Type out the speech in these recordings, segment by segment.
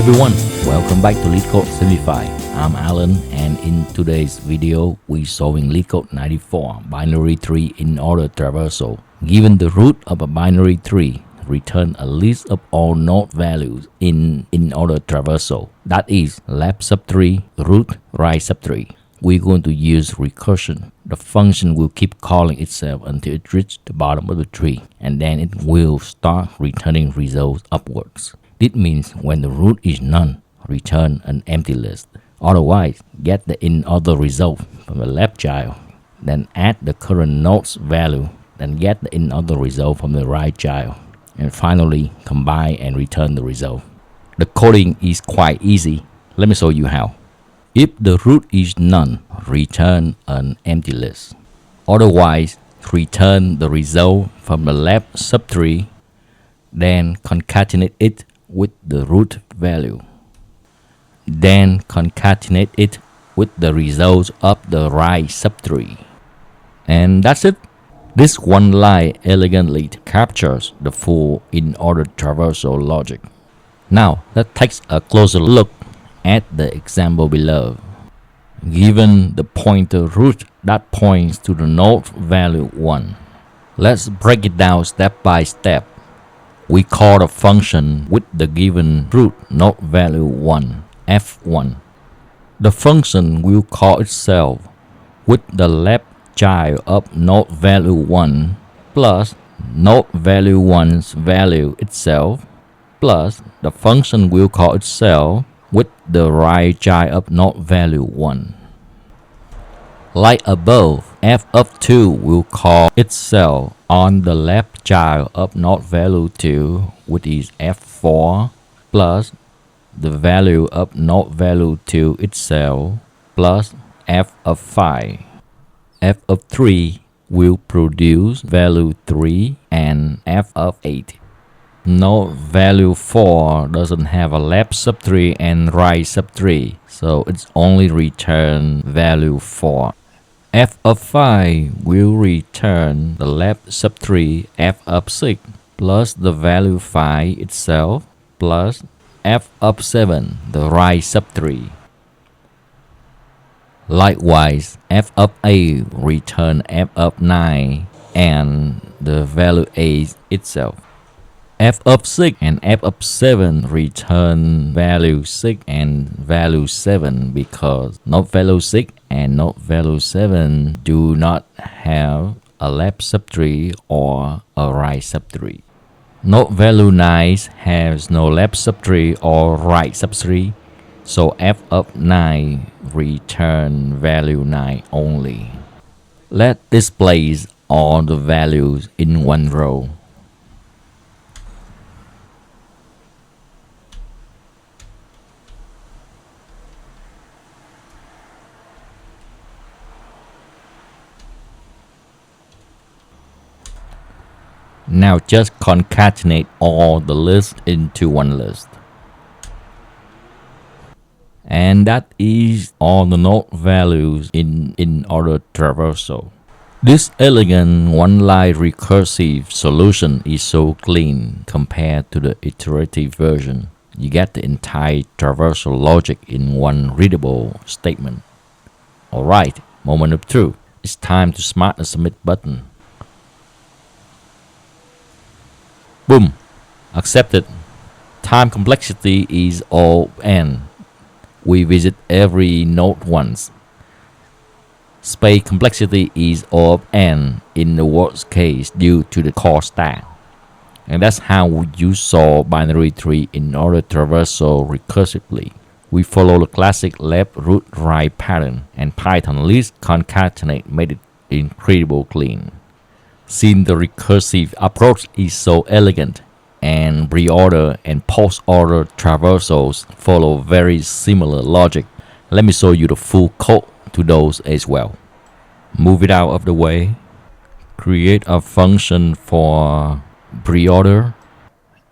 everyone, welcome back to Leetcode Simplified. I'm Alan, and in today's video we're solving Leetcode 94 binary tree Inorder traversal. Given the root of a binary tree, return a list of all node values in Inorder traversal, that is left subtree, root, right subtree. We're going to use recursion. The function will keep calling itself until it reaches the bottom of the tree, and then it will start returning results upwards. This means when the root is none, return an empty list. Otherwise, get the Inorder result from the left child, then add the current node's value, then get the Inorder result from the right child, and finally combine and return the result. The coding is quite easy. Let me show you how. If the root is none, return an empty list. Otherwise, return the result from the left subtree, then concatenate it with the root value. Then concatenate it with the results of the right subtree. And that's it. This one line elegantly captures the full Inorder traversal logic. Now, let's take a closer look at the example below. Given the pointer root that points to the node value 1, let's break it down step by step. We call the function with the given root node value 1, f1. The function will call itself with the left child of node value 1 plus node value 1's value itself, plus the function will call itself with the right child of node value 1. Like above, f of 2 will call itself on the left child of node value 2, which is f4, plus the value of node value 2 itself, plus f of 5. f of 3 will produce value 3 and f of 8. Node value 4 doesn't have a left subtree and right subtree, so it's only return value 4. f of 5 will return the left subtree f of 6 plus the value 5 itself plus f of 7, the right subtree. Likewise, f of 8 return f of 9 and the value 8 itself. f of 6 and f of 7 return value 6 and value 7 because node value 6 and node value 7 do not have a left subtree or a right subtree. Node value 9 has no left subtree or right subtree, so f of 9 return value 9 only. Let's display all the values in one row. Now just concatenate all the lists into one list. And that is all the node values in Inorder traversal. This elegant one-line recursive solution is so clean compared to the iterative version. You get the entire traversal logic in one readable statement. Alright, moment of truth. It's time to smash the submit button. Boom! Accepted. Time complexity is O of n. We visit every node once. Space complexity is O of n in the worst case due to the core stack. And that's how you solve binary tree Inorder traversal recursively. We follow the classic left root right pattern, and Python list concatenate made it incredible clean. Since the recursive approach is so elegant, and Preorder and Postorder traversals follow very similar logic, let me show you the full code to those as well. Move it out of the way. Create a function for Preorder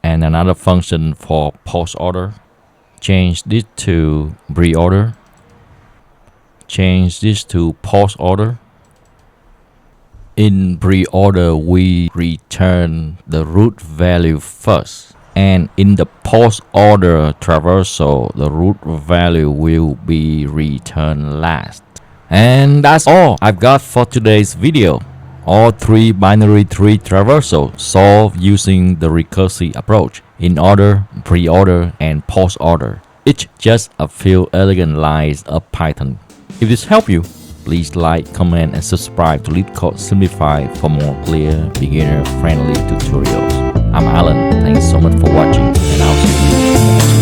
and another function for Postorder. Change this to Preorder. Change this to Postorder. In Preorder, we return the root value first. And in the post order traversal, the root value will be returned last. And that's all I've got for today's video. All three binary tree traversals solved using the recursive approach: Inorder, Preorder, and Postorder. Each just a few elegant lines of Python. If this helped you, please like, comment, and subscribe to Leetcode Simplified for more clear, beginner-friendly tutorials. I'm Alan. Thanks so much for watching, and I'll see you in the next one.